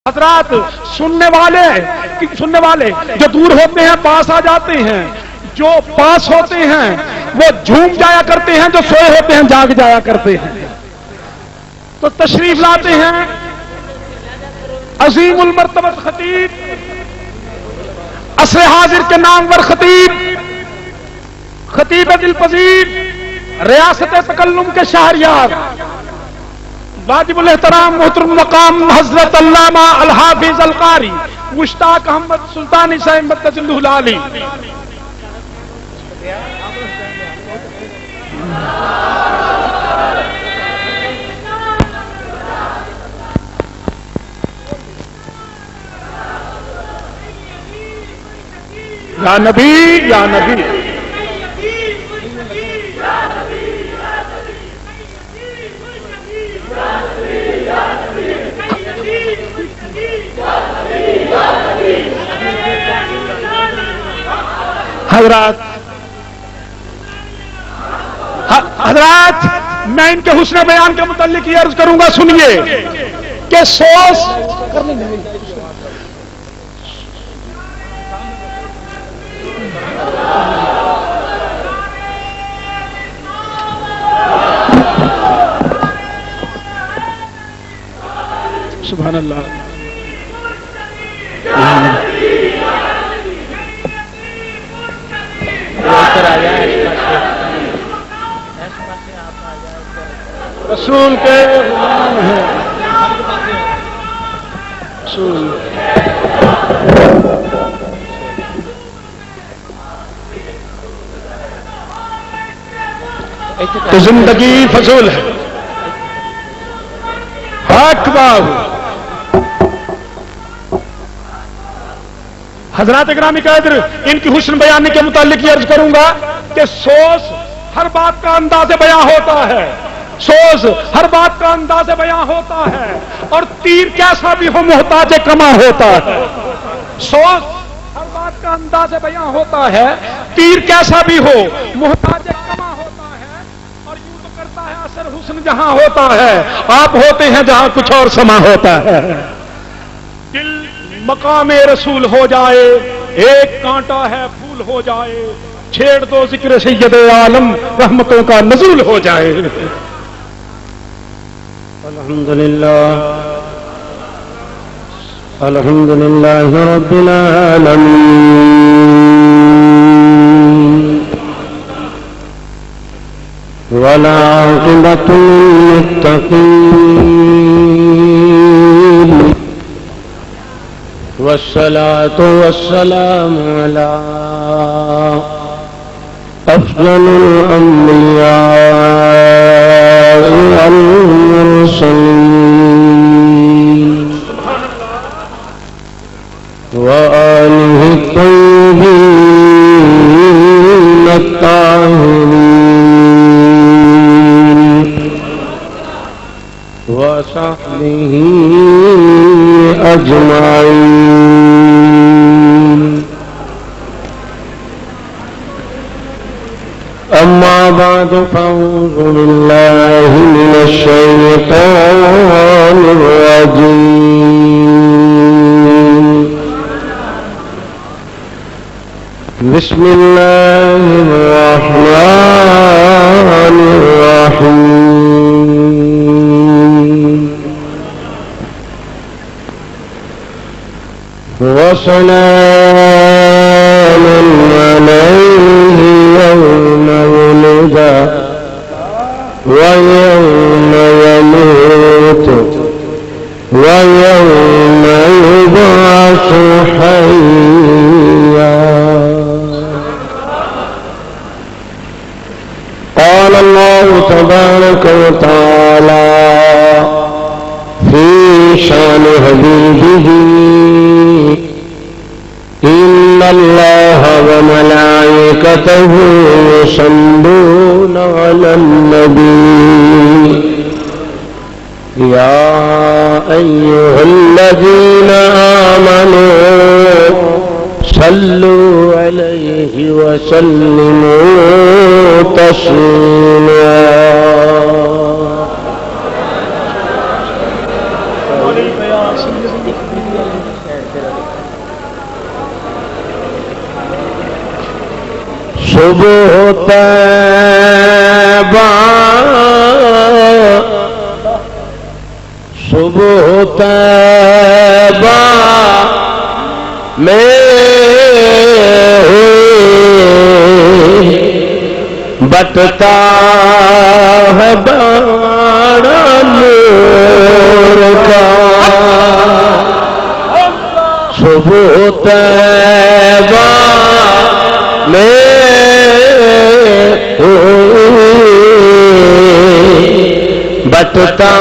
حضرات سننے والے جو دور ہوتے ہیں پاس آ جاتے ہیں، جو پاس ہوتے ہیں وہ جھوم جایا کرتے ہیں، جو سوئے ہوتے ہیں جاگ جایا کرتے ہیں۔ تو تشریف لاتے ہیں عظیم المرتبت خطیب، عصر حاضر کے نامور خطیب دل پذیر، ریاست تکلم کے شہریار، واجب الاحترام محترم مقام حضرت علامہ الحافظ القاری مشتاق احمد سلطانی صاحب مدد اللہ علی۔ یا نبی یا نبی حضرات میں ان کے حسن بیان کے متعلق یہ عرض کروں گا، سنیے کہ سوچ سبحان اللہ۔ رسول کے غلام ہیں، رسول تو زندگی فضول ہے۔ حق باب حضرات گرامی قدر، ان کی حسن بیانی کے متعلق یہ عرض کروں گا کہ سوز ہر بات کا انداز بیاں ہوتا ہے، سوز ہر بات کا انداز بیاں ہوتا ہے، اور تیر کیسا بھی ہو محتاج کما ہوتا ہے۔ سوز ہر بات کا انداز بیاں ہوتا ہے، تیر کیسا بھی ہو محتاج کما ہوتا ہے، اور یوں تو کرتا ہے اثر حسن جہاں ہوتا ہے، آپ ہوتے ہیں جہاں کچھ اور سما ہوتا ہے۔ دل مقام رسول ہو جائے، ایک کانٹا ہے پھول ہو جائے، چھیڑ دو ذکر سید عالم رحمتوں کا نزول ہو جائے۔ الحمدللہ الحمدللہ رب العالمین، والعاقبۃ للمتقین، والصلاة والسلام على أفضل الأنبياء والمرسلين وآله الطيبين الطاهرين وصحبه أجمعين۔ أما بعد فأعوذ بالله من الشيطان الرجيم، بسم الله الرحمن الرحيم، وسلام عليه يوم ولد ويوم يموت ويوم يبعث حيا۔ قال الله تبارك وتعالى في شان حبيبه، إن الله وملائكته يصلون على النبي، يا أيها الذين آمنوا صلوا عليه وسلموا تسليما۔ صبح طیبہ صبح طیبہ میں بٹتا ہے بڑا نور کا صبح طیبہ میں بٹتا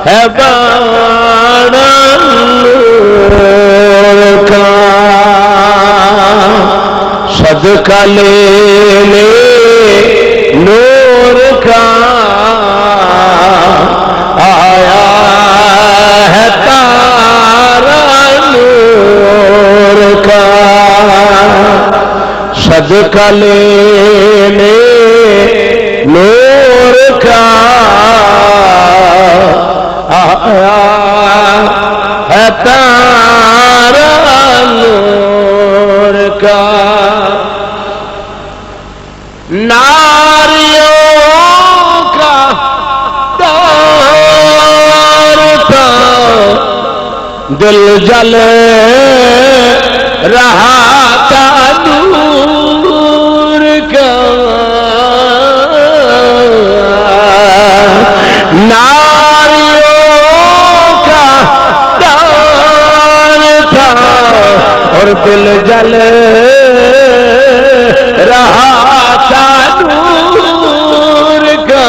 ہے بڑا نور کا صدقہ لینے نور کا آیا ہے تارا نور کا صدقہ لینے نور کا آیا ہے تارا نور کا ناریوں کا دور تھا دل جل رہا تھا نور کا ناریوں کا دور تھا اور دل جل رہا نور کا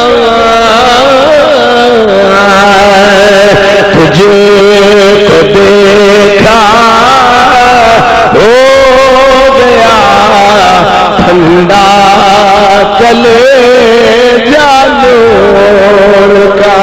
تجھے کو دیکھا ہو گیا ٹھنڈا کلیجہ نور کا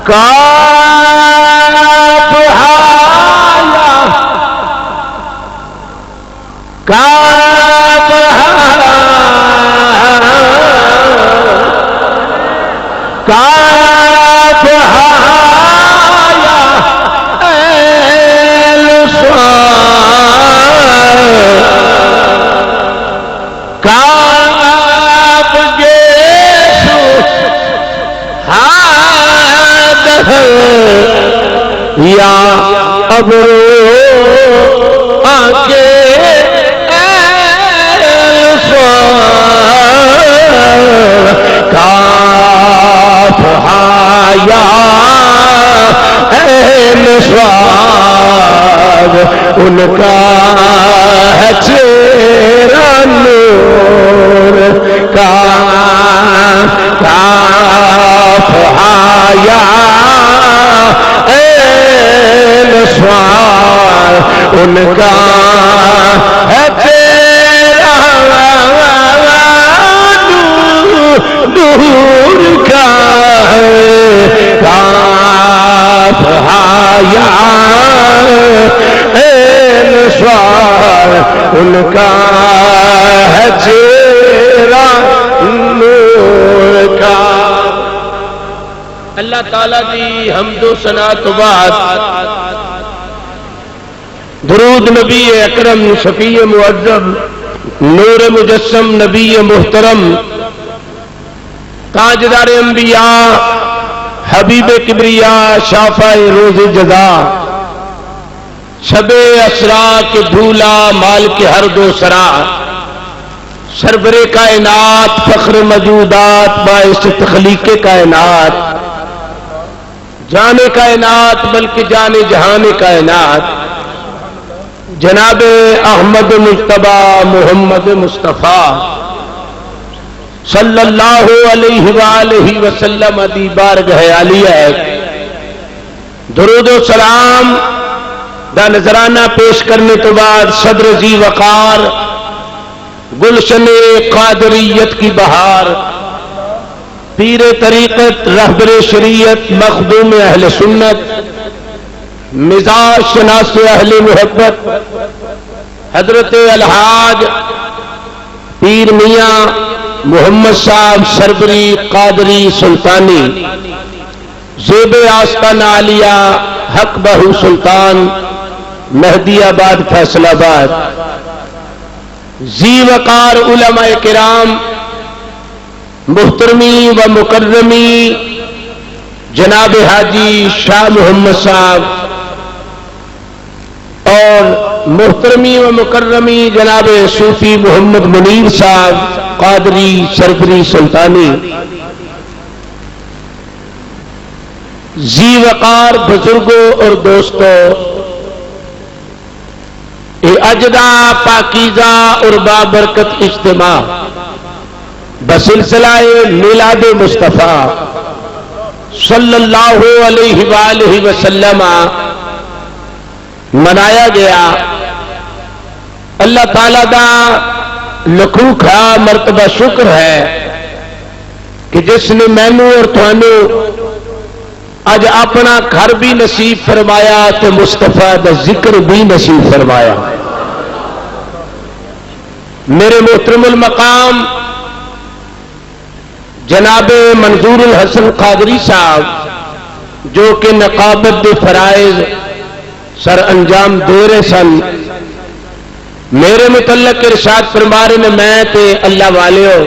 کعب حایا کعب حایا کعب حایا کعب گیسو یا ابرو آنکھے کاف حایا این سواد ان کا ہے چہرہ نور کا کاف حایا ان کا ہے تیرا نور کا کاف حایا نسوار ان کا ہے چہرہ نور کا. اللہ تعالیٰ کی حمد و ثنا تو بعد درود نبی اکرم شفیع معظم نور مجسم نبی محترم تاجدار انبیاء حبیب کبریا شافع روز جزا شب اسرا کے بھولا مال کے ہر دو سرا سربر کائنات فخر موجودات باعث تخلیق کائنات جان کائنات بلکہ جان جہان کائنات جناب احمد مجتبی محمد مصطفیٰ صلی اللہ علیہ وآلہ وسلم دی بارگاہ عالیہ درود و سلام دا نذرانہ پیش کرنے تو بعد صدر ذی وقار گلشن قادریت کی بہار پیر طریقت رہبر شریعت مخدوم اہل سنت مزاج شناس اہل محبت حضرت الحاج پیر میاں محمد صاحب سربری قادری سلطانی زیب آستانہ عالیہ حق بہو سلطان مہدی آباد فیصل آباد، ذی وقار علماء کرام محترمی و مکرمی جناب حاجی شاہ محمد صاحب اور محترمی و مکرمی جناب صوفی محمد منیر صاحب قادری سربری سلطانی، ذی وقار بزرگوں اور دوستوں، یہ اجدا پاکیزہ اور بابرکت اجتماع بسلسلہ میلاد مصطفیٰ صلی اللہ علیہ وآلہ وسلم منایا گیا۔ اللہ تعالیٰ دا لکھوں کھا مرتبہ شکر ہے کہ جس نے مینو اور تھانوں اج اپنا گھر بھی نصیب فرمایا تو مصطفیٰ دا ذکر بھی نصیب فرمایا۔ میرے محترم المقام جناب منظور الحسن قادری صاحب جو کہ نقابت دے فرائض سر انجام دے رہے سن، میرے متعلق ارشاد فرما رہے نے میں تے اللہ والے ہو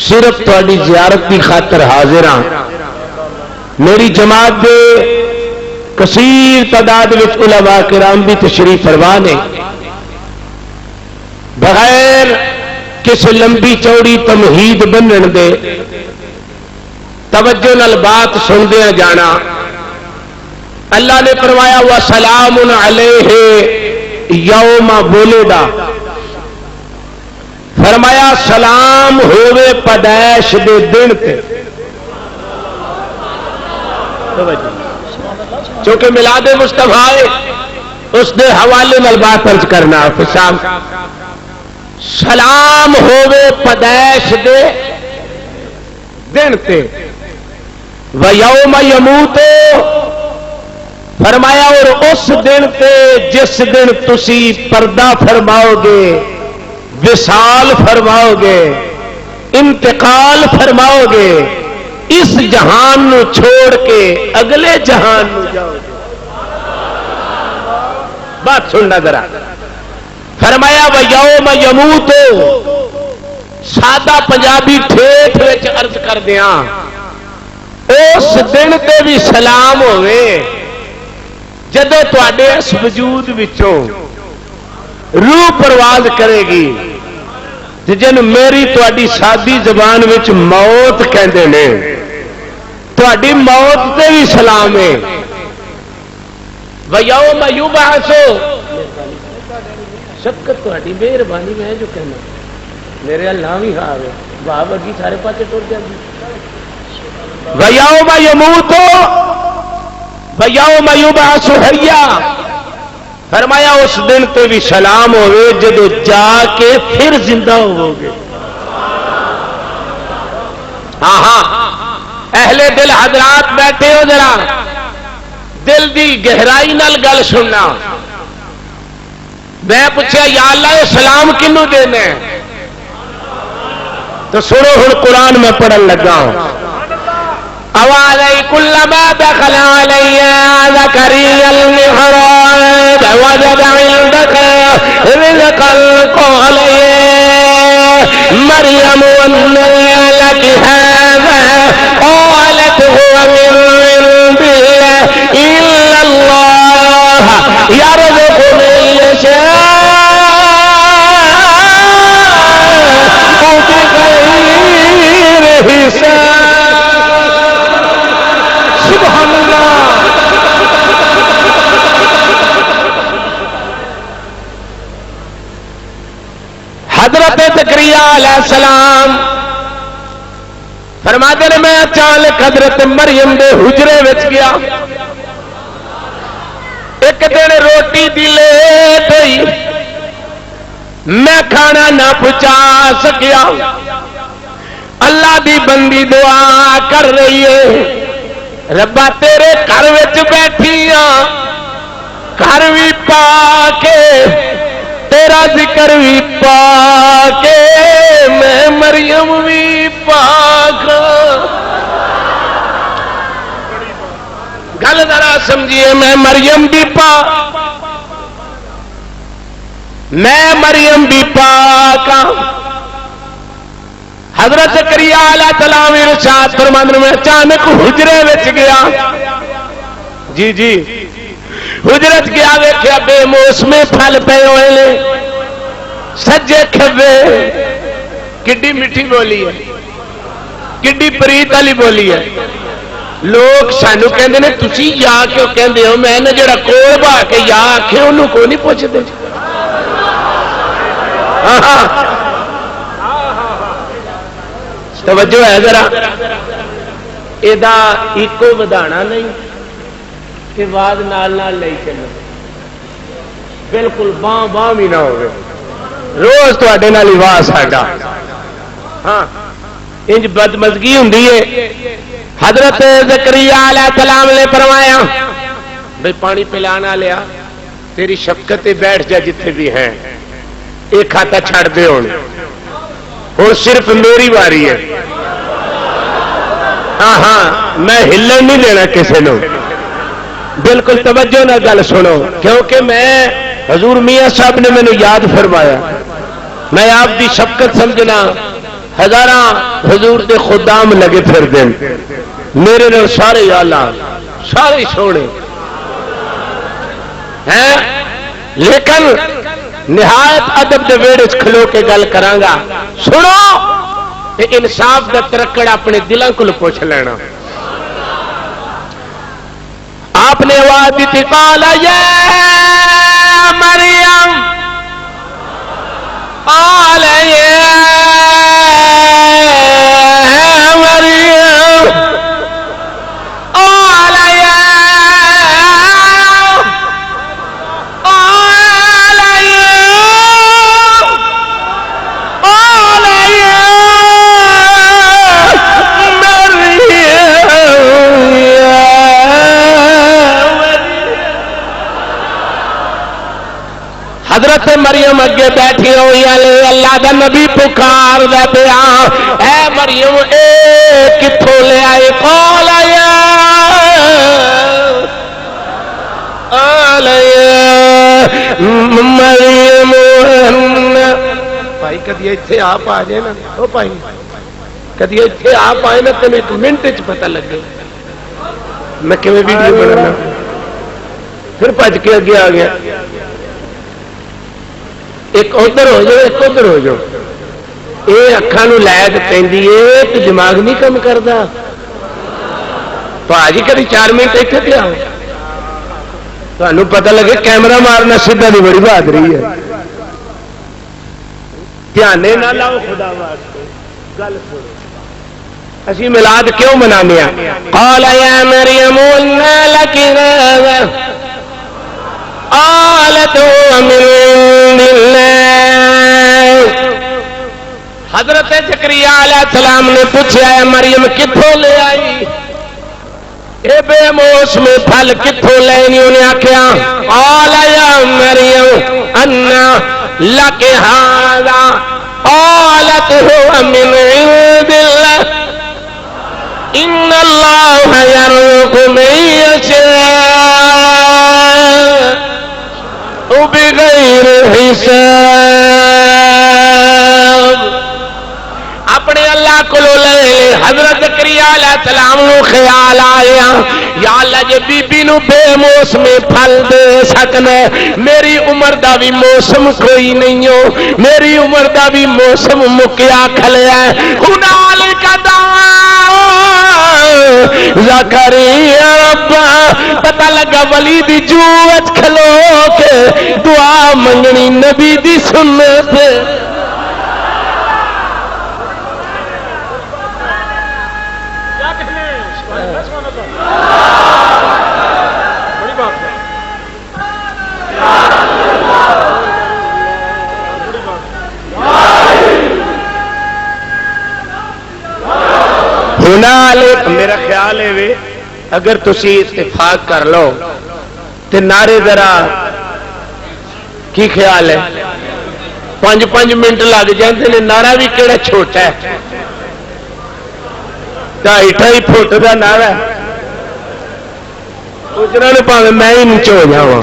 صرف تھوڑی زیارت کی خاطر حاضر ہاں۔ میری جماعت دے کثیر تعداد وچ علماء کرام بھی تشریف فرما نے، بغیر کسی لمبی چوڑی تمہید بنن دے توجہ نال بات سندیا جانا۔ اللہ نے فرمایا وَسَلَامٌ عَلَيْهِ یوم بولدا، فرمایا سلام ہووے پیدائش دے دن تے، چونکہ میلاد مصطفیٰ اس دے حوالے نال بات ارج کرنا فسام سلام ہووے پیدائش دے دن تے وَيَوْمَ يَمُوتُ، فرمایا اور اس دن تے جس دن تسی پردہ فرماؤ گے، وصال فرماؤ گے، انتقال فرماؤ گے، اس جہان نو چھوڑ کے اگلے جہان نو جاؤ گے۔ بات سننا ذرا، فرمایا وَيَوْمَ يَمُوتُ، سادہ پنجابی ٹھیٹھ وچ عرض کر دیاں اس دن تے بھی سلام ہوئے جدو تواڈے اس وجود وچوں روح پرواز کرے گی جن میری تواڈی سادی زبان وچ موت کہندے نے، تواڈی موت تے بھی سلام ہے۔ وَيَوْمَ يُبْعَثُ، شکر تواڈی مہربانی میں جو کہنا میرے اللہ بھی ہاں ہے باب اگی سارے پاسے ٹوٹ جاندی۔ وَيَوْمَ يَمُوتُ وَيَوْمَ يُبْعَثُ حَيًّا، فرمایا اس دن تے بھی سلام ہوئے جدو جا کے پھر زندہ ہو گے۔ ہاں ہاں اہل دل حضرات بیٹھے ہو، ذرا دل دی گہرائی نال گل سننا۔ میں پوچھا یا اللہ یہ سلام کنوں دینا ہے؟ تو سنو ہن قرآن میں پڑھن لگا ہوں۔ أَوَعَلَيْ كُلَّمَا دَخَلَ عَلَيَّ زَكَرِيَّا الْمِحْرَابَ وَجَدَ عِندَكَ رِزْقًا قَالَ يَا مَرْيَمُ أَنَّىٰ لَكِ هَٰذَا قَالَتْ هُوَ مِنْ عِندِ اللَّهِ إِنَّ اللَّهَ يَرْزُقُ مَن يَشَاءُ بِغَيْرِ حِسَابٍ۔ سبحان اللہ، حضرت زکریا علیہ السلام فرماتے ہیں میں اچانک حضرت مریم دے حجرے وچ گیا، ایک دن روٹی دی لیٹ ہوئی، میں کھانا نہ پہنچا سکیا، اللہ دی بندی دعا کر رہی ہے ربا تیرے گھر وچ بیٹھی ہاں، گھر بھی پا کے تیرا ذکر بھی پا کے مریم بھی پاک. گل ذرا سمجھیے. میں مریم بھی پاک، میں مریم بھی پاک. حضرت زکریا علیہ السلام ارشاد فرماندے میں اچانک حجرے وچ گیا. جی جی حجرت گیا، ویکھیا بے موسمے پھل پے ہوئے نے سجے کھبے. کڈی میٹھی بولی ہے، کڈی پریت والی بولی ہے. لوگ سانو کہندے نے تسی یا کیوں کہندے ہو؟ میں نے جڑا کول بھا کے یا آکھے انہوں کو نہیں پوچھتے. توجہ ہے ذرا. یہ ایکو ودانا نہیں کہ بعد نال نال لے چلو، بالکل باں باں بھی نہ ہوگی. روز تے نال ہی واہ ساڈا. ہاں انج بدمزگی ہوندی ہے. حضرت زکریا علیہ السلام نے فرمایا بھئی پانی پلانا لیا، تیری شفقت بیٹھ جا جتنے بھی ہیں، ایک کھاتا چھڑ دے ہوں اور صرف میری باری ہے. ہاں ہاں میں ہلن نہیں دینا کسی نے. بالکل توجہ نہ گل سنو، کیونکہ میں حضور میاں صاحب نے مینوں یاد فرمایا. میں آپ دی شفقت سمجھنا. ہزاراں حضور دے خدام لگے پھر دن میرے نال سارے آلہ سارے سونے ہیں، لیکن نہایت ادب دے ویڑے کھلو کے گل کرانگا. سنو تے انصاف دا ترکڑ اپنے دلوں کو پوچھ لینا. آپ نے آواز دی تھی قال یا مریم، قال یا مریم، قال یا، قال یا، قال یا مریم، یا حضرت مریم اگے بیٹھی ہوئی اللہ دا نبی پکار دے پیا اے مریم اے کتھوں لے آئے؟ قال یا، قال یا مریم. بھائی کدی ایتھے آپ آ جائے نا، او بھائی کدی ایتھے آپ آئے نا تینوں ایک منٹ وچ پتہ لگے میں کیویں ویڈیو بنانا. پھر بھج کے اگے آ گیا. ایک ادھر ہو جاؤ، ایک ادھر ہو جاؤ. یہ اکھان لائد پہ تو دماغ نہیں کم کرتا. بھاجی کدی 4 منٹ اتنے پہ آؤ تمہیں پتہ لگے کیمرہ مارنا سیدھا نہیں بڑی بہادری ہے. دھیان نہ لاؤ خدا واسطے گل سنو. اسی میلاد کیوں منانے ہیں؟ قال یا مریم انا لک هذا قالت هو من عند اللہ. حضرت زکریا علیہ السلام نے پوچھا ہے مریم کتھوں لے آئی؟ اے بے موسمی پھل کتھوں لینی؟ انہیں آکھیا قال یا مریم انا لک هذا قالت هو من عند اللہ ان اللہ یرزق من یشاء بغیر حساب. اپنے اللہ کو لے. حضرت زکریا علیہ السلام نو خیال آیا یا اللہ جے بی بی نو بے موسمی پھل دے سکنے، میری عمر دا بھی موسم کوئی نہیں ہو، میری عمر دا بھی موسم مکیا کھلیا ہے. ہنالک دعا زکریا ربا. پتہ لگا ولی دی جوت کھلو کے دعا منگنی نبی دی سنت. میرا خیال ہے اگر تسی اتفاق کر لو تو نعرے ذرا کی خیال ہے 5 منٹ لگ جاتے ہیں. نعرہ بھی کہڑا چھوٹا ہے, 2.5 فٹ کا نعرہ. سوچنا نے پاوے میں ہی نیچے ہو جاواں,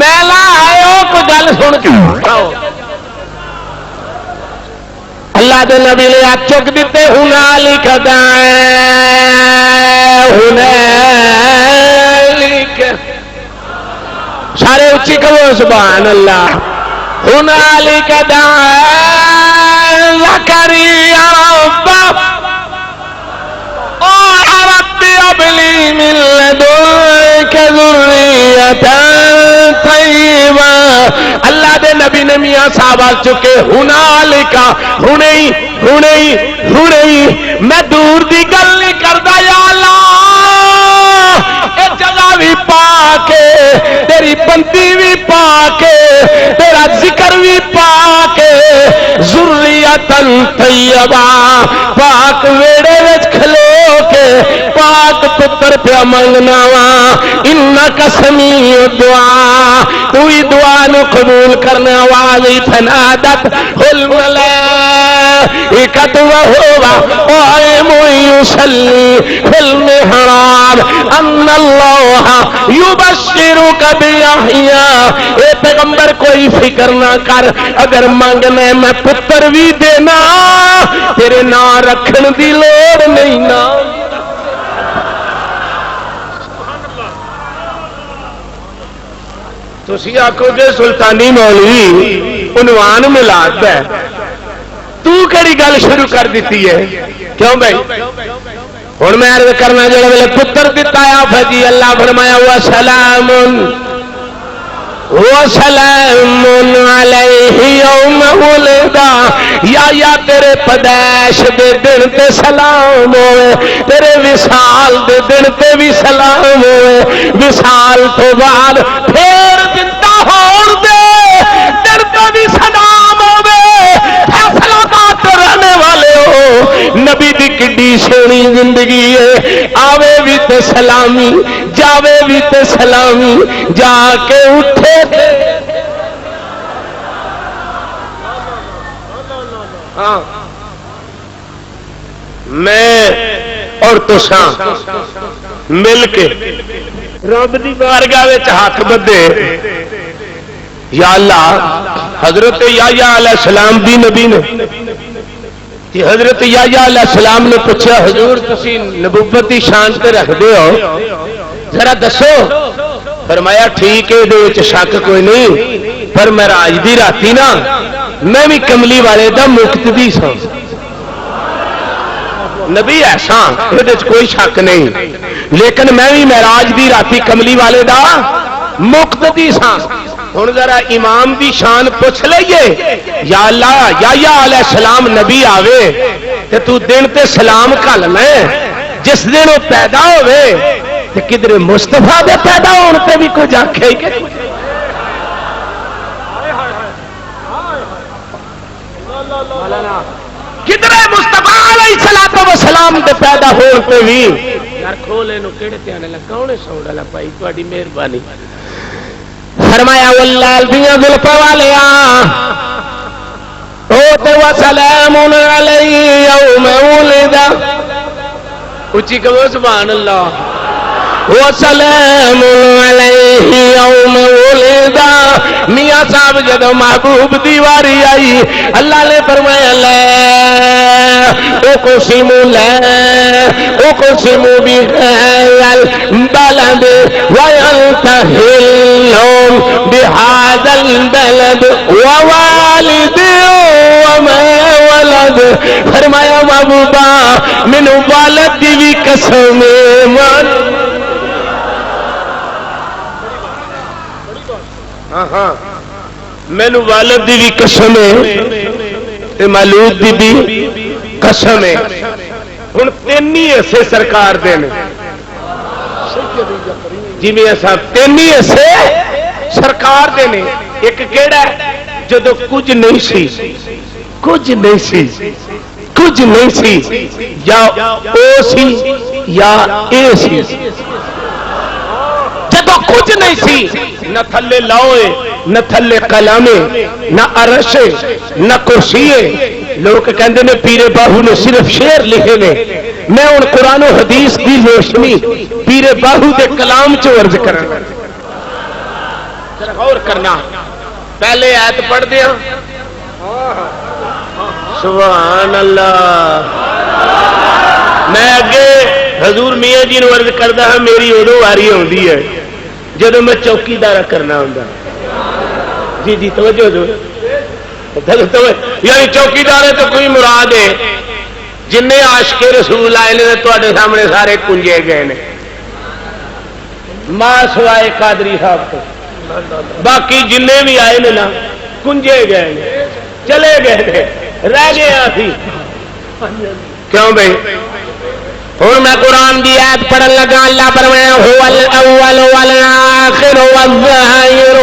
میں لا آئے کوئی گل سن کے اللہ دے نبی نے ہاتھ چک دیتے. ہنالک ہنالک سارے اچھی کہو سبحان اللہ. ہنالک زکریا ربہ رب هب لي من لدنك ذرية طيبة. اللہ دے نبی نے میاں صاحب آ چکے. ہنالک ہنے میں دور دی گل نہیں کردا یا اللہ, اے جگہ بھی پا کے تیری بندی بھی پا کے تیرا ذکر بھی پا کے ذریۃ طیبہ پاک ویڑے وچ کھلو کے پاک پتر پیا منگنا وا. انک سمیع الدعاء, تو ہی دعا نو قبول کرنے والی. فنادت الملائکۃ وہو قائم یصلی فی المحراب ان اللہ یبشرک بیحییٰ. اے پیغمبر کوئی فکر نہ کر, اگر منگنا میں پتر بھی دینا, تیرے نام رکھن دی لوڑ نہیں نا. تسی آکھو جے سلطانی مولوی عنوان ملاد ہے, تو کیڑی گل شروع کر دیتی ہے کیوں بھائی؟ ہوں میں عرض کرنا جڑے ویلے پتر دتا ہے فجی اللہ فرمایا وسلام وسلام علیہ یوم ولد. یا تیرے پیدائش دے دن تے سلام ہوئے, تیرے وصال دے دن تے بھی سلام ہوئے, وصال تو بعد پھر زندہ ہون دے دن تے بھی سلام ہوئے. فیصلہ بات رہنے والے ہو, نبی دی کڈی سونی زندگی ہے, آوے بھی تے سلامی جاوے بھی تے سلامی, جا کے اٹھے میں اور تساں مل کے رب دی بارگاہ وچ ہاتھ بدھے. یا اللہ, حضرت یحییٰ علیہ السلام دی نبی نے کہ حضرت یحییٰ علیہ السلام نے پوچھا حضور تسی نبوت دی شان تے رکھدے ہو, ذرا دسو. فرمایا ٹھیک ہے یہ شک کوئی نہیں, پر معراج دی راتی نا میں بھی کملی والے دا مقتدی سا. نبی ایسا یہ کوئی شک نہیں, لیکن میں بھی معراج دی راتی کملی والے دا مقتدی سا. ہوں ذرا امام دی شان پوچھ لئیے. یا اللہ یحییٰ علیہ السلام نبی آوے تے تو دن تے سلام کل میں, جس دن وہ پیدا ہوئے کدھر مصطفیٰ دے پیدا ہونے تے بھی کچھ آکھے ہی کہ کدھر مصطفیٰ علیہ السلام دے پیدا ہونے تے بھی یار کھولے نو کیڑے تے آنے لگا کونے سوڑ والا پائی تہاڈی مہربانی. فرمایا واللہ دیاں زلفاں والیا او تے وسلام علیہ یوم ولد. اچھی کہو سبحان اللہ. وسلام علیہ یوم ولد. میاں صاحب جدو محبوب دیواری آئی اللہ نے فرمایا لا اقسم بهذا البلد وانت حل بهذا البلد ووالد وما ولد. فرمایا محبوبہ مینوں والد دی بھی قسم مان. مینو والد دی بھی قسم ہے, مولود دی بھی قسم ہے. ہوں تین ہی ایسے سرکار دے جی میاں صاحب, تین ہی ایسے سرکار دے نے. ایک کیڑا جدو کچھ نہیں سی, کچھ نہیں سی, کچھ نہیں سی, یا او سی یا اے سی. جدو کچھ نہیں سی، نہ تھلے لاؤے نہ تھلے کلامے نہ عرشے نہ کرسیے. لوگ کہندے نے پیر باہو نے صرف شعر لکھے نے. میں ہن قرآن و حدیث کی روشنی پیر باہو دے کلام چ عرض کرنا. غور کرنا. پہلے آیت پڑھ دیا. سبحان اللہ. میں اگے حضور میاں جی نو عرض کردا ہاں میری ادو واری ہوندی ہے جدو میں چوکیدار کرنا ہوں. جی جی توجہ دو. یعنی چوکیدار ہے تو کوئی مراد ہے جن عاشق رسول آئے نے تے سامنے سارے کنجے گئے نے ماں سوائے قادری صاحب کو. باقی جن بھی آئے نے نا کنجے گئے نے چلے گئے رہ گئے سی. کیوں بھائی ہوں میں قرآن کی آیت پڑھن لگا. اللہ فرمایا هو الاول والآخر والظاہر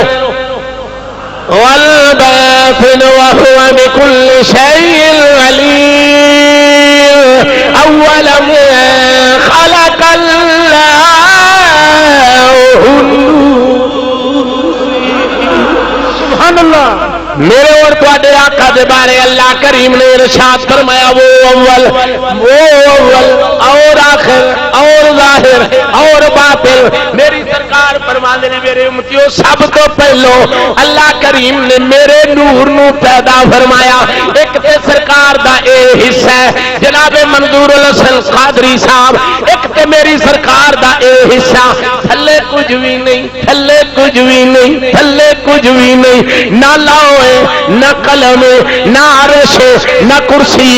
والباطن وهو بكل شيء عليم. اول ما خلق الله سبحان اللہ. میرے اور تواڈے آقا دے بارے اللہ کریم نے ارشاد فرمایا وہ اول اور آخر اور ظاہر اور باطن. میری سرکار فرماندے نے میرے امتیوں سب تو پہلو اللہ کریم نے میرے نور نو پیدا فرمایا. ایک تے سرکار دا اے حصہ ہے جناب منظور الحسن قادری صاحب. ایک تے میری سرکار دا اے حصہ. تھلے کچھ بھی نہیں تھلے کچھ بھی نہیں تھلے کچھ بھی نہیں. نہ لاؤ نہ قلم نہ عرش نہ کرسی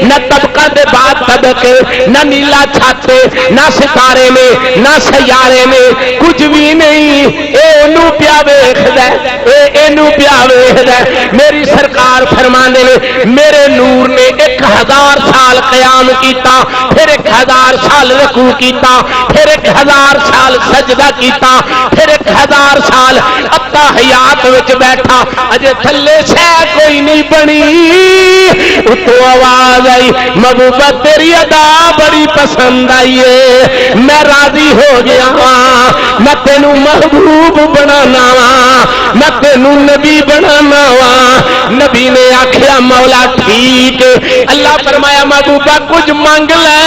نہ طبقہ دے بعد طبقے نہ نیلا چھاتے نہ ستارے میں نہ سیارے میں کچھ بھی نہیں. اے انو پیا ویکھدا اے اینو پیا ویکھدا. میری سرکار فرماندے نے میرے نور نے 1000 سال قیام کیتا پھر 1000 سال رکوع کیتا پھر 1000 سال سجدہ کیتا پھر 1000 سال التحیات وچ بیٹھا. اجے تھلے شے کوئی نہیں بنی. اتوں آواز آئی محبوبہ تیری ادا بڑی پسند آئی ہے میں راضی ہو گیا ہاں. میں تینوں محبوب بنانا وا میں تینوں نبی بنانا وا. نبی نے آخیا مولا ٹھیک. اللہ فرمایا محبوبہ کچھ مانگ لے.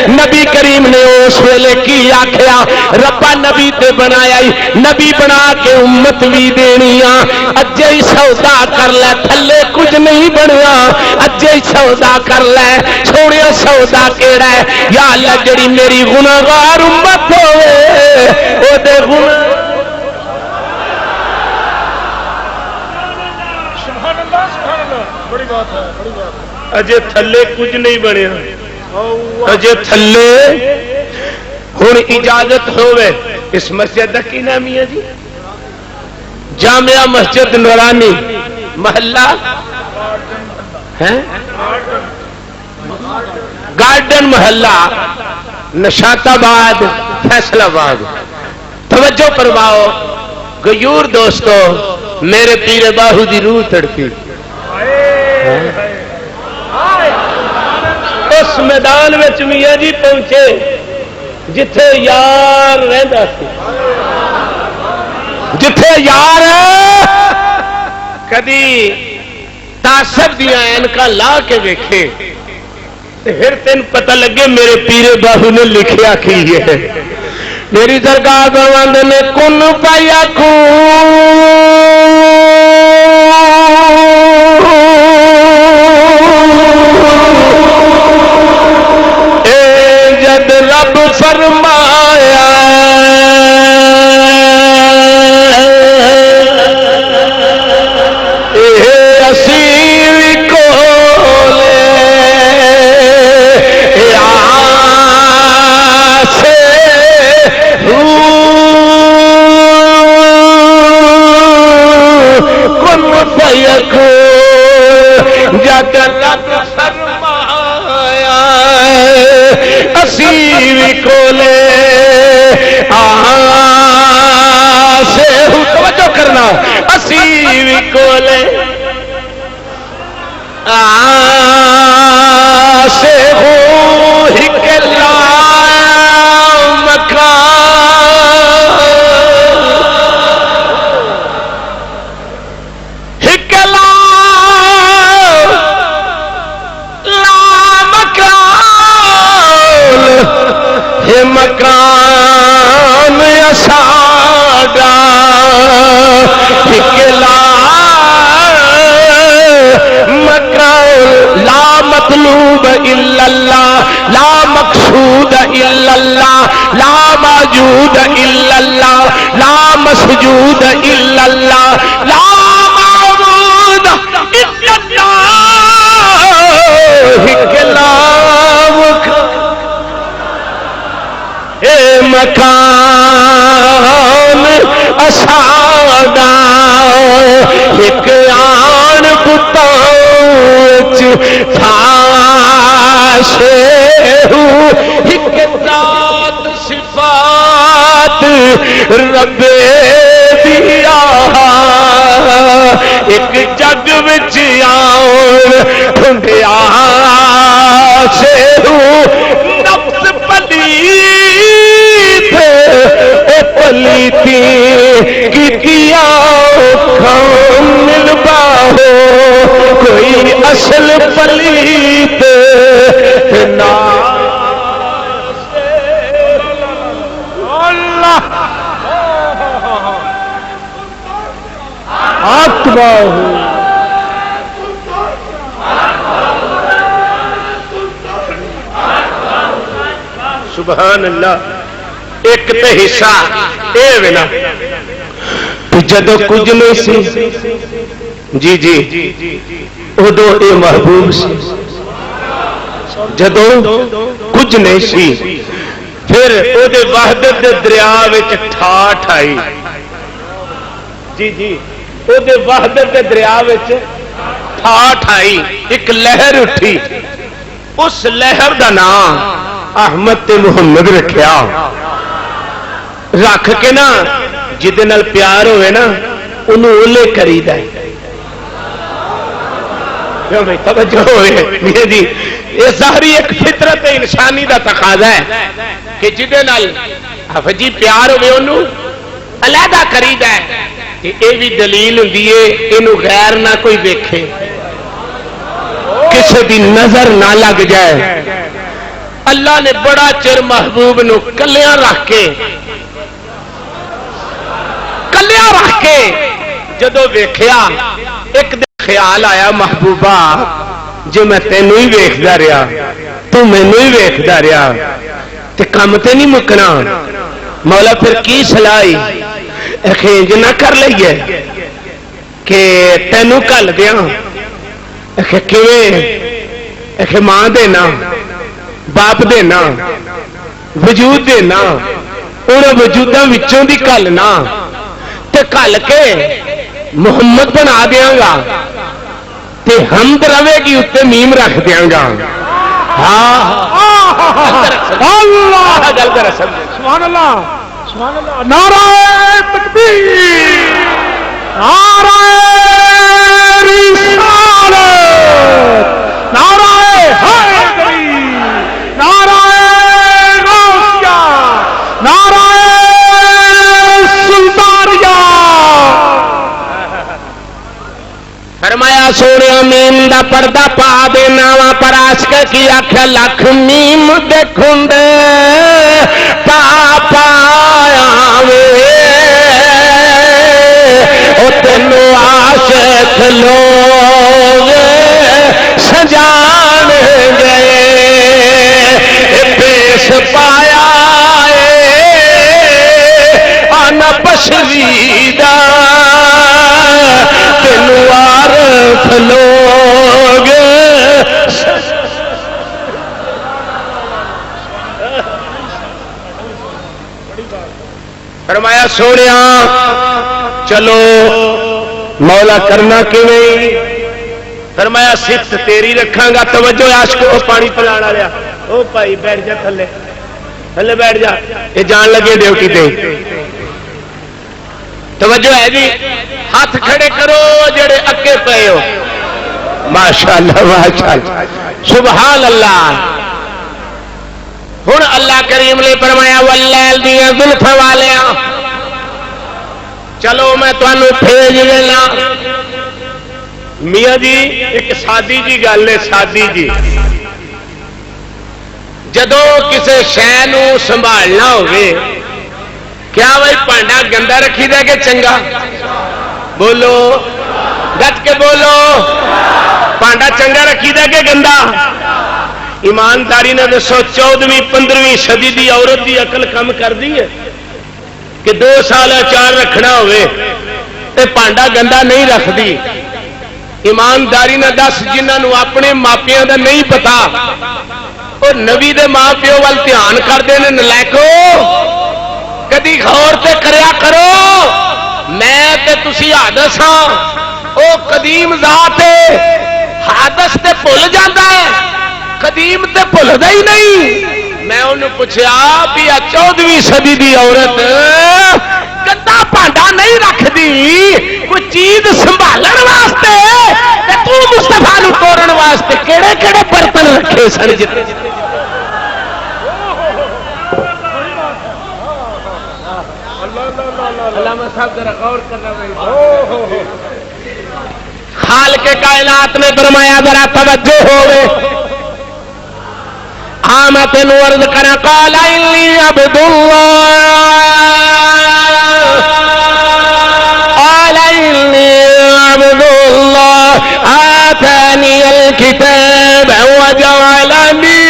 نبی کریم نے اس ویلے کی آخیا ربا نبی تے بنایا نبی بنا کے امت بھی دینی آ. اجے ہی سودا کر لے تھلے کچھ نہیں بنیا. اجے ہی سودا کر لے چھوڑے سودا کیڑا ہے یا اللہ جڑی میری گناہگار امت ہوے او دے گناہ. سبحان اللہ سبحان اللہ. بڑی بات ہے بڑی بات ہے. اجے تھلے کچھ نہیں بنیا. اجے تھلے ہن اجازت ہوے. اس مسجد دا کی نام ہے جی؟ جامعہ مسجد نورانی محلہ ہے گارڈن محلہ نشاط آباد فیصل آباد. توجہ فرماؤ غیور دوستو میرے پیر باہو دی روح تڑپی. اس میدان وچ میاں جی پہنچے جتھے یار رہندا سی. جتھے یار کدی تاثر دیا اینکا لا کے دیکھے پھر تین پتہ لگے میرے پیر باہو نے لکھیا کی ہے. میری درگاہ گواند نے کن پایا جد رب فرمایا موجود الا اللہ، لا مسجود الا اللہ، لا معبود الا اللہ، کلام اے مکان اسادا ایک آن بتاؤں تھا شیہو ایک ذات صفات رب دیا ایک جگ وچ آن ٹھنڈیا شیہو نفس پلیت اے پلیتی کی کیا کھان ملبا ہو کوئی اصل پلیت نا اللہ اکبر سبحان اللہ. ایک تے حصہ اے وینا جدو کچھ نہیں سی جی جی ادو اے محبوب سی، جدو کچھ نہیں سی پھر او دے وحدت دے دریا وچ ٹھاٹھ آئی. جی جی او دے وحدت دے دریا وچ ٹھاٹھ آئی، ایک لہر اٹھی، اس لہر دا نام احمد تے محمد رکھیا. رکھ کے نا جہد نال پیار ہوئے نا انہوں اولے کری دا. توجہ ہوئے جی، یہ ظاہری ایک فطرت انسانی دا تقاضا ہے کہ جہد نال جی پیار ہوئے انہوں علیحدہ کری دا. یہ بھی دلیل ہوندی ہے انہوں غیر نہ کوئی ویکھے، کسی دی نظر نہ لگ جائے. اللہ نے بڑا چر محبوب نو کلیاں رکھ کے جدو ویکھیا ایک دن خیال آیا محبوبہ جو میں تینوں ہی ویکھدا رہا تو مینوں ہی ویکھدا رہا تے کم تے نہیں مکنا. مولا پھر کی صلاحی انج نہ کر لئیے کہ تینوں کل دیاں کیویں ماں دینا باپ دینا وجود دینا انہاں وجوداں وچوں دی کلنا تے کل کے محمد بنا دیاں گا تے حمد رہے گی اتنے میم رکھ دیاں گا. ہاں اللہ گل کر سبحان اللہ سبحان اللہ. نعرہ تکبیر، نعرہ رسالت، نعرہ حیدری، نعرہ غوثیہ، نعرہ سلطانیہ. فرمایا سونے میم دا پردہ پا دینا وا پر عاشق کی آنکھ لکھ میم دیکھوں دے پا پایا وے او تینوں عاشق لوگ سجان گئے پیش پایا آنا پشویدہ تینوں عارف لوگ فرمایا سوڑیا چلو مولا کرنا کیویں. فرمایا صفت تیری رکھاں گا. توجہ عاشقو پانی پلانا لیا او بھائی بیٹھ جا تھلے تھلے بیٹھ جا یہ جان لگے ڈیوٹی تے. توجہ ہے جی، ہاتھ کھڑے کرو جڑے اکے پے ہو. ماشاءاللہ ماشاءاللہ سبحان اللہ. ہن اللہ کریم نے فرمایا واللیل دیاں زلفاں والیاں چلو میں تمہیں بھیج لینا. میاں جی ایک سادی جی گل ہے، سادی جی جدو کسی شے نو سنبھالنا ہوگی کیا بھائی پانڈا گندا رکھی دے کہ چنگا؟ بولو گج کے بولو، پانڈا چنگا رکھی دے کہ گندا؟ ایمانداری نے دسو 14ویں 15ویں صدی دی عورت دی عقل کم کر دی ہے؟ کہ 2 سال اچار رکھنا ہوئے تے پانڈا گندا نہیں رکھتی. ایمانداری نہ دس جنہوں اپنے ماپیاں دا نہیں پتا وہ نبی دے ماں پیو وال دھیان کرتے ہیں. نلائکو کدی غور تے کریا کرو. میں تے تسی حادث ہاں او قدیم ذات ہے. حادث تے بھول جاتا ہے قدیم تے بھولدا ہی نہیں. میں انہوں پوچھا بھی 14ویں صدی دی عورت گندا بھانڈا نہیں رکھتی کوئی چیز سنبھالن واسطے تے تو مصطفیٰ نو توڑن واسطے کہڑے کہڑے برتن رکھے سن. خالق کائنات نے فرمایا ذرا توجہ ہوئے. ہاں میں تینوں عرض کرا قال انی عبد اللہ قال انی عبد اللہ آتانی الکتاب وجعلنی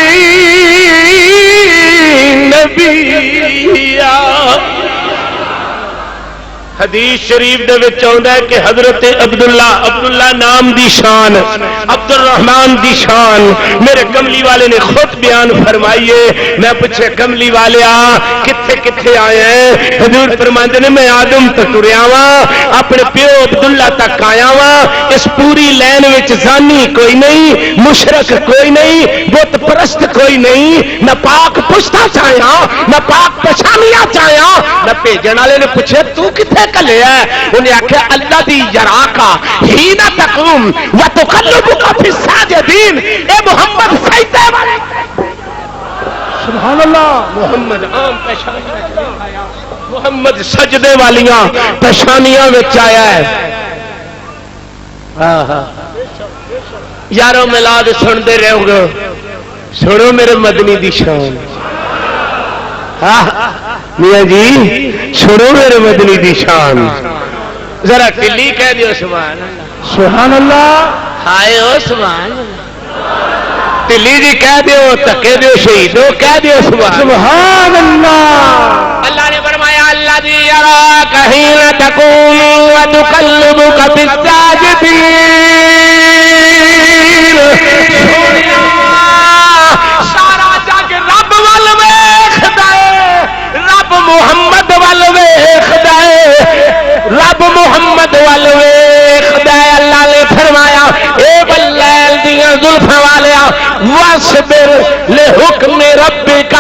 نبیا. حدیث شریف دے وچ آندا ہے کہ حضرت عبداللہ نام دی شان عبد الرحمان دی شان میرے کملی والے نے خود بیان فرمائیے. میں پوچھے کملی والے کتھے کتھے آئے ہیں؟ حضور فرماندے نے میں آدم تو ٹریا وا اپنے پیو عبداللہ تک آیا وا. اس پوری لین وچ زانی کوئی نہیں مشرک کوئی نہیں بت پرست کوئی نہیں نہ پاک پشتا چاہیا نہ پاک پچھانیاں چاہیا. نہ بھیجن والے نے پوچھے تو کتھے کلے ہے؟ انہیں آخیا اللہ دی یراکا حین تقوم وتقلبک فی الساجدین. اے محمد سجدے والے سبحان اللہ. محمد عام پیشانیاں محمد سجدے والیاں پیشانیاں وچ آیا ہے. یارو ملاد سنتے رہو گے سنو میرے مدنی دی شان. میاں جی سنو میرے مدنی دی شان. ذرا ٹلی کہہ دیو سبحان اللہ. سبحان اللہ. ہائے او سبحان اللہ. ٹلی جی کہہ دیو تکے دیو شہیدو کہہ دیو سبحان اللہ. اللہ نے فرمایا الذی یراک حین تقوم وتقلبک فی الساجدین. سارا جگ رب ول ویکھدا ہے رب محمد ول ویکھدا ہے رب محمد ول ویکھدا ہے. اللہ نے فرمایا اے بلیل دیاں زلفاں والیا واصبر لحکم ربک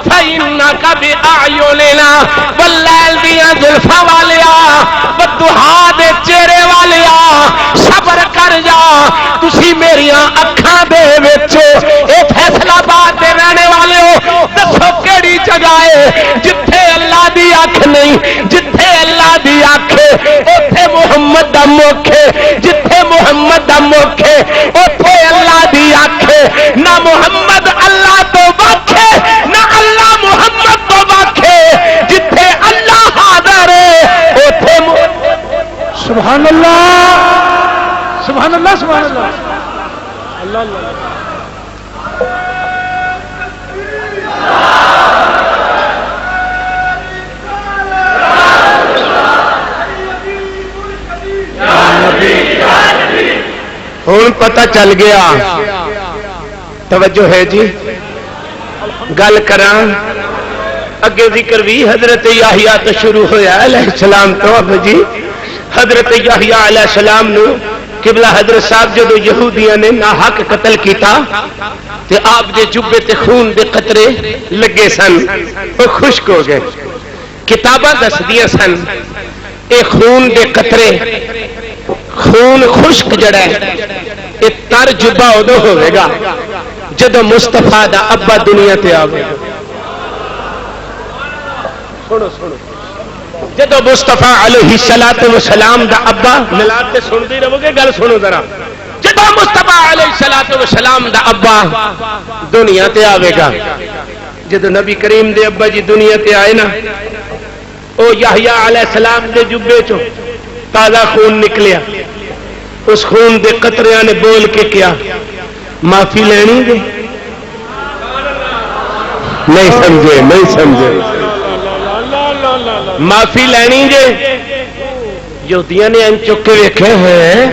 فإنک بأعیننا. بلیل دیاں زلفاں والیا بدھا دے چہرے والیا صبر کر جا. تسی میریاں اکھاں دے وچ اے فیصلہ آباد دے رہنے والے ہو دسو کیڑی جگہ ہے جتھے اللہ دی اکھ نہیں جتھے اللہ دی اکھ اوتھے محمد دا مکھ جتھے محمد دا مکھ اوتھے اللہ دی اکھ. نہ محمد اللہ تو وکھ نہ اللہ محمد تو وکھ. جتھے اللہ حاضر ہے اوتھے سبحان اللہ سبحان اللہ سبحان اللہ. اللہ اللہ. ہوں پتہ چل گیا. توجہ ہے جی گل کراں اگے ذکر بھی حضرت یحییٰ تو شروع ہویا علیہ السلام تو. اب جی حضرت یحییٰ علیہ السلام نو قبلہ حضرت صاحب جدو یہودیاں نے ناحق قتل کیتا تے آپ دے جبے تے خون دے قطرے لگے سن وہ خشک ہو گئے. کتاباں دس دیا سن اے خون دے قطرے خون خشک جڑا ہے یہ تر جبا ادو ہوئے گا جدو مصطفیٰ دا ابا دنیا تے آوے گا. سنو سنو جدو مصطفیٰ علیہ السلام دا ابا ملاد تے سن دی رہو گے گل سنو ذرا. جدو مصطفیٰ علیہ السلام دا ابا دنیا تے آوے گا جدو نبی کریم دے ابا جی دنیا تے آئے نا او یحییٰ علیہ السلام دے جبے چو تازہ خون نکلیا. اس خون دے قطریاں نے بول کے کیا معافی لینی گے نہیں سمجھے نہیں سمجھے. معافی لینی جے یہودیاں نے ان چک کے ویکھے ہیں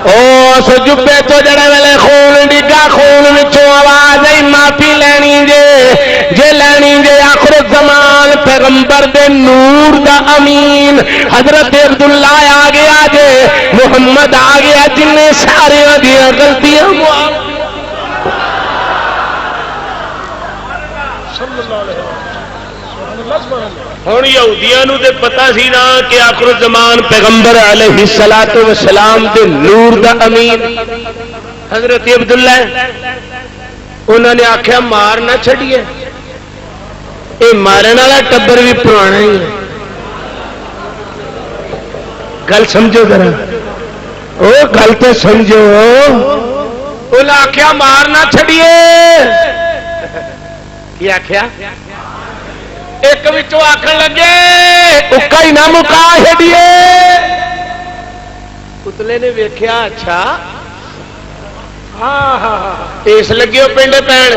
اس جبے تو جڑے ویلے خون ڈگا خون وچوں آواز آئی معافی لینی جے لینی جے آخر الزمان پیغمبر دے نور دا امین حضرت عبداللہ آ گیا جے محمد آ گیا جن نے سارے دیا غلطیاں ہوں یہودیاں تے پتا سی نا کہ آخر الزمان پیغمبر علیہ الصلوۃ والسلام دے نور دا امین حضرت عبداللہ انہوں نے آخیا مار نہ چھڑیے یہ مارن والا ٹبر بھی پرانا ہی ہے گل سمجھو ذرا وہ گل تو سمجھو انہیں آخیا مار نہ چھڑیے کی آخیا ایک آخر لگے اکا ہی نہ مکا چڑیے پتلے نے ویکھیا اچھا اس لگے وہ پنڈ پین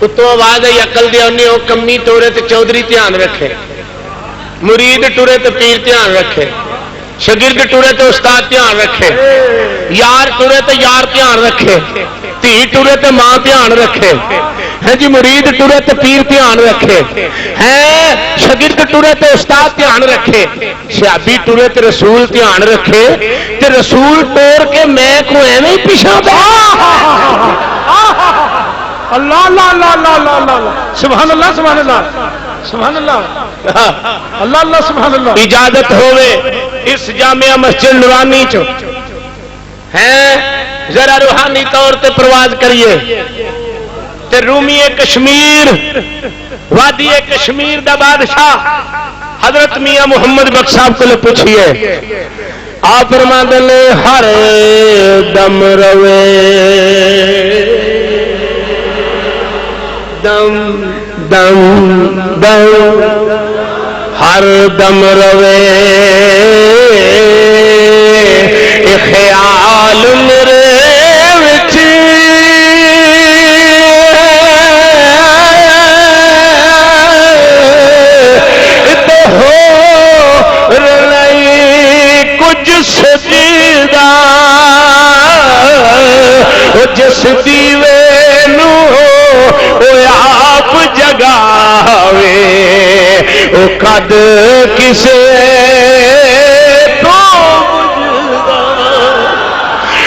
اتوں آواز آئی اقل دیا انہیں وہ کمی ٹورے تے چودھری دھیان رکھے مرید ٹورے تے پیر دھیان رکھے شگرد ٹورے تے استاد دھیان رکھے یار ٹورے تے یار دھیان رکھے دھی ٹورے تے ماں دھیان رکھے ہے جی مرید ٹورے تے پیر دھیان رکھے ہے شگرد ٹورے تے استاد دھیان رکھے صحابی ٹورے تے رسول دھیان رکھے تے رسول ٹور کے میں کو ایویں پیچھے اللہ اللہ اللہ اللہ اللہ اللہ سبحان اللہ سبحان اللہ سبحان اللہ اللہ اللہ سبحان اللہ اجازت ہوئے اس جامعہ مسجد نورانی چو ہیں ذرا روحانی طور تے پرواز کریے تے رومی کشمیر وادی کشمیر دا بادشاہ حضرت میاں محمد بخش صاحب کو پوچھئے آپ فرماندے نے ہر دم روے دم دم دم ہر دم روے خیال میرے وچ تے ہو رہی کچھ سجدہ جس دیوے نو آپ جگاوے او قد کسے تو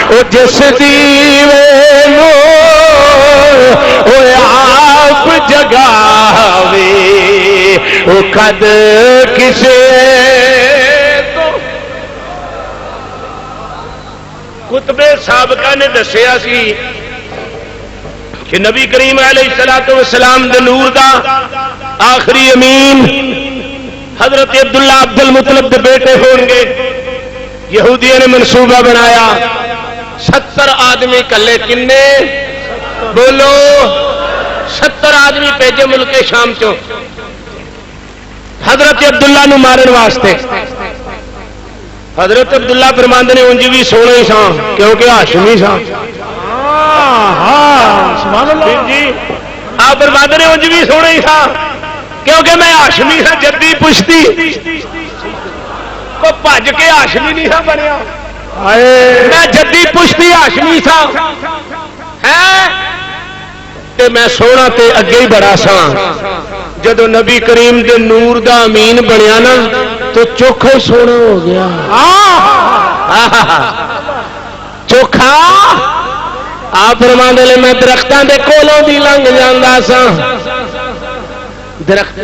او جس دیوے نو او آپ جگاوے او قد کسے تو کتب سابقہ نے دسیا سی کہ نبی کریم علیہ الصلوۃ والسلام دے نور دا آخری امین حضرت عبداللہ عبد المطلب دے بیٹے ہون گے یہودیوں نے منصوبہ بنایا 70 آدمی کلے کنے بولو 70 آدمی بھیجے ملک شام چو حضرت عبداللہ نو مارن واسطے حضرت عبداللہ فرماندے نے انج بھی سونے ہی ساں کیونکہ ہاشمی ساں جی آپ برباد نے انج بھی سونے ہی تھا کیونکہ میں ہاشمی تھا جدی پشتی کو بج کے ہاشمی نہیں تھا بنیا میں جدی پشتی ہاشمی تھا تے میں سونا تے اگے ہی بڑا سا جدو نبی کریم دے نور دا امین بنیا نا تو چوکھا سونا ہو گیا چوکھا آپ فرماندے نے میں درختوں کے کولوں دی لنگ جانا سا درخت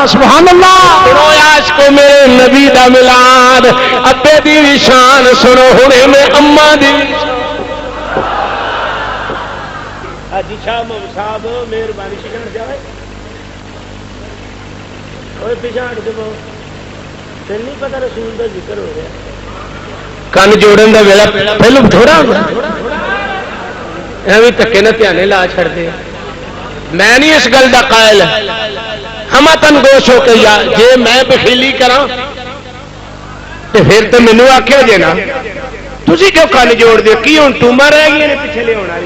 سبحان اللہ رویاش کو میرے نبی دا ملاد ابے دی بھی شان سنو ہونے میں اما دی حاجی صاحب مہربانی شکن جائے کوئی پیچھے ہٹ کے تین نہیں پتا رسول کا ذکر ہو رہا کن جوڑن کا ویلا پہلو تھوڑا ایویں دکے نہ دھیانے لا چھڑتے میں نہیں اس گل کا قائل ہم تن گوش ہو کے یا جے میں بخیلی کرا تو پھر تو مینو آخیا جے نا تھی کیوں کن جوڑ دیو کی ہوں ٹوما رہ گئی پیچھے لے آنا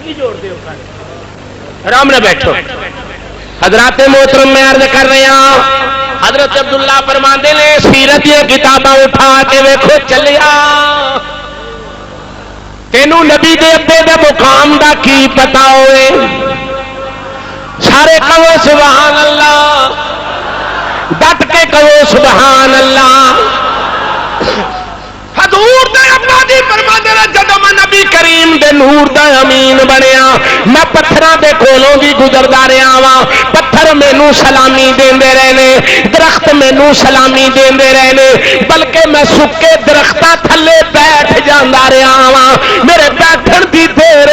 کی جوڑ دیو کن آرام نہ بیٹھو. حضرات محترم میں عرض کر رہے ہیں حضرت عبداللہ فرماندے نے سیرت دی کتاباں اٹھا کے ویکھو چلیا تینوں نبی دے ابے دے مقام دا کی پتا ہوئے. سارے کہو سبحان اللہ، ڈٹ کے کہو سبحان اللہ. حضور دے ابا جی فرماندے نے جدوں میں نبی کریم دے نور دا امین بنیا میں پتھراں دے کولوں دی گزردا رہا وا. پتھر مینوں سلامی دیندے رہنے، درخت مینوں سلامی دیندے رہنے، بلکہ میں سکے درختاں تھلے بیٹھ جاندا رہا وا. میرے بیٹھن دی دیر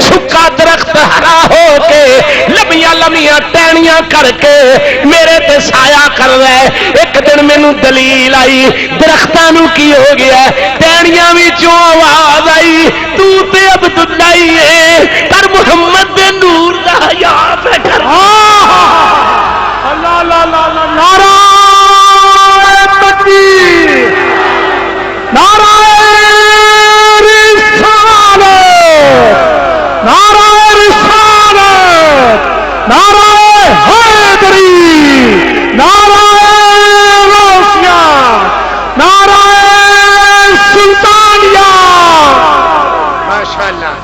سکا درخت ہرا ہو کے لمبیاں لمبیاں ٹہنیاں کر کے میرے تے سایہ کر رہے. ایک دن مینوں دلیل آئی درختاں نوں کی ہو گیا، ٹہنیاں وچوں آواز آئی تو تے عبداللہ ہی ہے پر محمد دے نور دا حیا پہ کر. اللہ اللہ اللہ نعرہ تکبیر، نعرہ رسالت، نعرہ رسالت، نعرہ حیدری، نعرہ غوثیہ، نعرہ سلطانیہ. ماشاءاللہ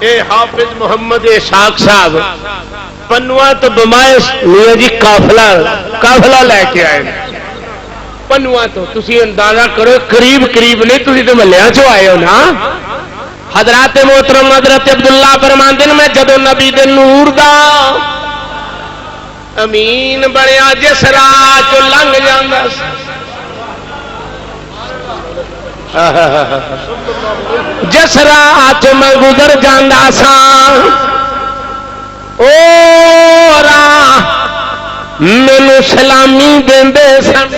اے حافظ محمد اسحاق صاحب پنواں تو بمائش میاں جی قافلہ لے کے آئے پنواں تو. تسی اندازہ کرو قریب قریب نہیں، تسی تو محلیاں چوں آئے ہو نا. حضرات محترم حضرت عبداللہ فرماندے نے میں جدوں نبی دے نور دا امین بنیا جس راہ چوں لنگ جاندا جس راہ چ میں گزر جانا سا او راہ مینوں سلامی دیندے سن،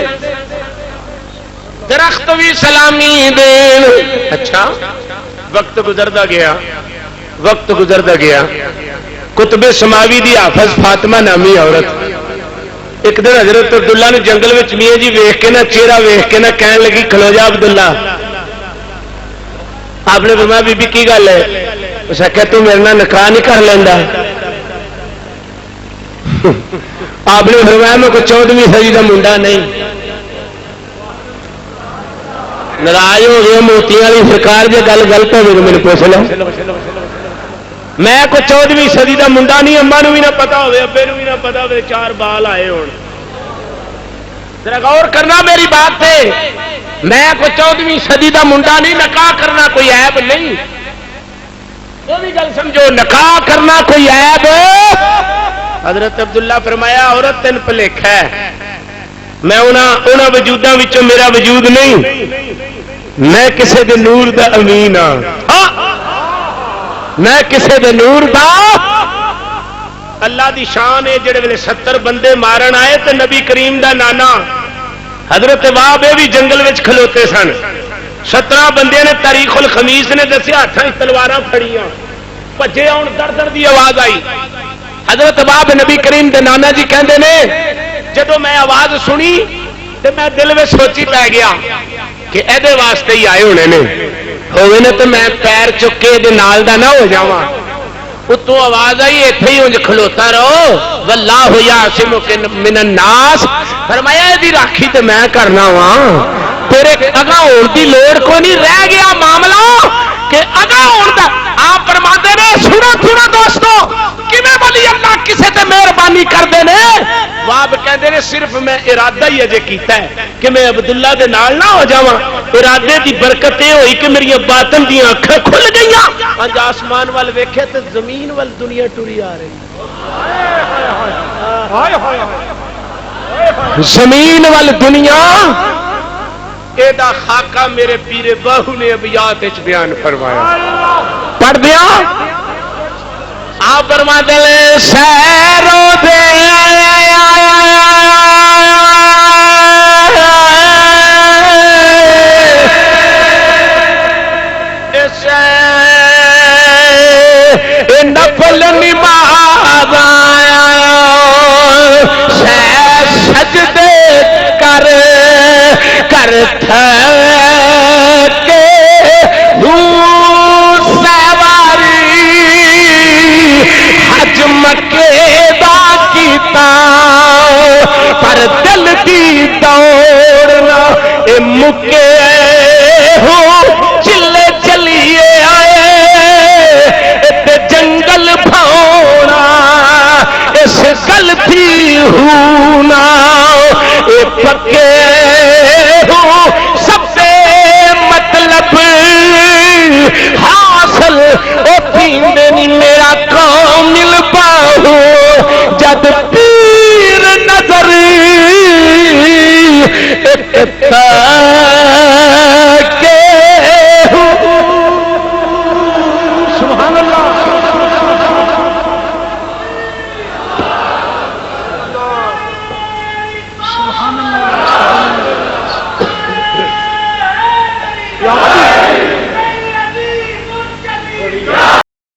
درخت بھی سلامی دین. اچھا وقت گزرتا گیا، وقت گزرتا گیا. کتب سماوی دی حافظ فاطمہ نامی عورت ایک دن حضرت عبداللہ نے جنگل میں میاں جی ویخ کے نہ چہرہ ویخ کے نہ کہن لگی کھلو جا عبداللہ. آپ نے فرمایا بی بی کی گل ہے؟ اس نے کہا تو میرے نال نکاح نہیں کر لینا. آپ نے فرمایا میں کوئی 14ویں صدی کا منڈا نہیں. ناراض ہو گیا موتیاں والی سرکار جی گل غلط ہوگی تو میرے پوچھ لو. میں کوئی 14ویں صدی کا منڈا نہیں، اما نو بھی نہ پتا ہوئے ابے نو بھی نہ پتا ہوئے 4 بال آئے ہون. ذرا غور کرنا میری بات پہ. میں کوئی 14ویں صدی کا منڈا نہیں، نکاح کرنا کوئی عیب نہیں. وہ بھی گل سمجھو نکاح کرنا کوئی عیب. حضرت عبداللہ فرمایا عورت تین بھلیکھا ہے، میں انہاں وجوداں وچوں میرا وجود نہیں، میں کسے دے نور دا امین ہاں، میں کسے دے نور دا. اللہ دی شان ہے جڑے ویلے 70 بندے مارن آئے تے نبی کریم دا نانا حضرت وہاب بھی جنگل وچ کھلوتے سن. 17 بندے نے تاریخ الخمیس نے دسیا ہاتھاں تلواراں پھڑیاں بھجے آن در دی آواز آئی. حضرت وہاب نبی کریم دے نانا جی کہندے نے جدوں میں آواز سنی تے میں دل میں سوچی پی گیا کہ ایدے واسطے ہی آئے ہونے نے، ہوئے نے تو میں پیر چک کے دے نال دا نہ ہو جاواں. اتوں آواز آئی ایتھے ہی انج کھلوتا رہو واللہ یعصمک من الناس. فرمایا دی راکھی تے میں کرنا وا، تیرے اگاں ہون دی لوڑ کوئی نہیں. رہ گیا معاملہ کہ اگاں ہون دا. آپ فرماتے نے سنو دوستو کیویں ولی اللہ کسے تے مہربانی کردے نے. واب کہندے نے صرف میں ارادہ ہی اجے کیتا ہے کہ میں عبداللہ دے نال نہ ہو جاواں. ارادے دی برکت یہ ہوئی کہ میری باطن دی اکھاں کھل گئیاں. اج آسمان وال ویکھے تے زمین وال دنیا ٹری آ رہی. زمین وال دنیا ایڈا خاکہ میرے پیر باہو نے ابیات وچ بیان فرمایا. پڑھ دیا آپ فرما دے سیرو دے نفل نماز سجدے کر کر تھکے سواری حج مکہ مکے ہو چلے چلیے آئے تے جنگل بھاؤنا اس گل تھی ہونا اے پکے ہو سب سے مطلب حاصل او پیندے نہیں میرا کامل باہو جد پیر نظر